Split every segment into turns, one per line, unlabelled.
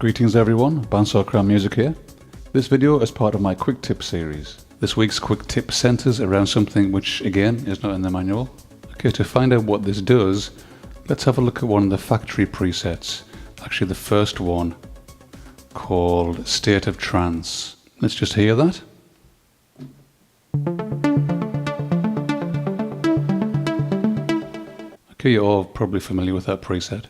Greetings everyone, Background Music here. This video is part of my quick tip series. This week's quick tip centers around something which again is not in the manual. Okay, to find out what this does, let's have a look at one of the factory presets. Actually the first one, called State of Trance. Let's just hear that. Okay, you're all probably familiar with that preset.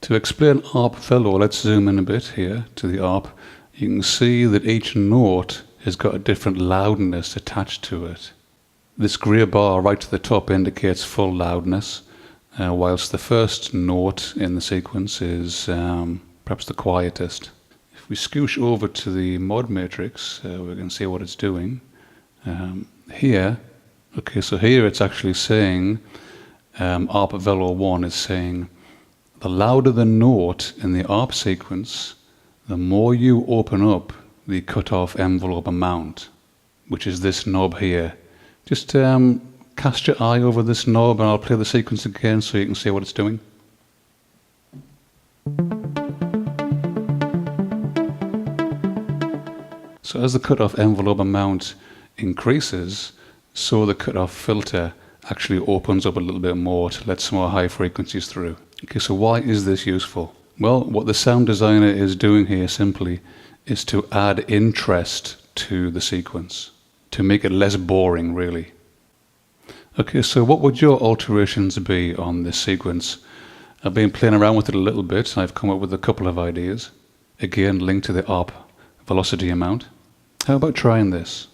To explain Arp Velo, let's zoom in a bit here to the Arp. You can see that each note has got a different loudness attached to it. This grey bar right to the top indicates full loudness, whilst the first note in the sequence is perhaps the quietest. If we scoosh over to the mod matrix, we can see what it's doing. Here it's actually saying, Arp Velo 1 is saying, the louder the note in the ARP sequence, the more you open up the cutoff envelope amount, which is this knob here. Just cast your eye over this knob and I'll play the sequence again so you can see what it's doing. So as the cutoff envelope amount increases, so the cutoff filter actually opens up a little bit more to let some more high frequencies through. Okay, so why is this useful? Well, what the sound designer is doing here simply is to add interest to the sequence, to make it less boring, really. Okay, so what would your alterations be on this sequence? I've been playing around with it a little bit. I've come up with a couple of ideas. Again, linked to the ARP velocity amount. How about trying this?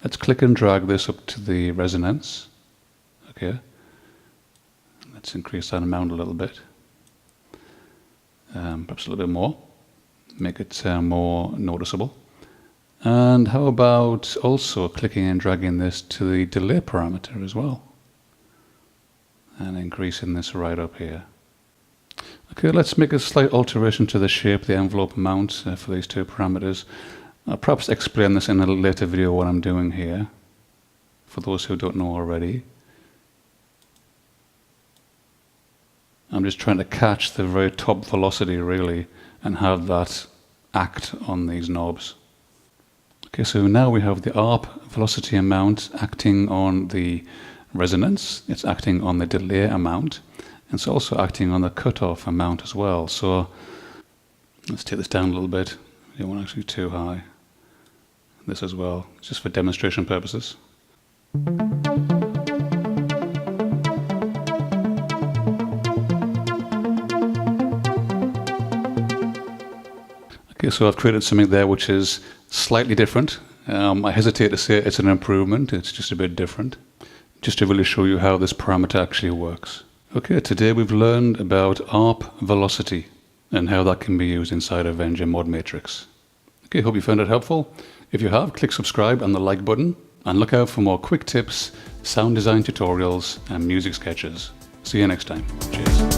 Let's click and drag this up to the resonance. Okay. Let's increase that amount a little bit. Perhaps a little bit more. Make it more noticeable. And how about also clicking and dragging this to the delay parameter as well? And increasing this right up here. Okay, let's make a slight alteration to the shape, the envelope amount for these two parameters. I'll perhaps explain this in a later video what I'm doing here, for those who don't know already. I'm just trying to catch the very top velocity really and have that act on these knobs. Okay, so now we have the ARP velocity amount acting on the resonance, it's acting on the delay amount, and it's also acting on the cutoff amount as well. So let's take this down a little bit. We don't want actually too high. This as well, just for demonstration purposes. Okay, so I've created something there which is slightly different. I hesitate to say it's an improvement, it's just a bit different. Just to really show you how this parameter actually works. Okay, today we've learned about ARP velocity and how that can be used inside Avenger mod matrix. Okay, hope you found it helpful. If you have, click subscribe and the like button, and look out for more quick tips, sound design tutorials, and music sketches. See you next time. Cheers.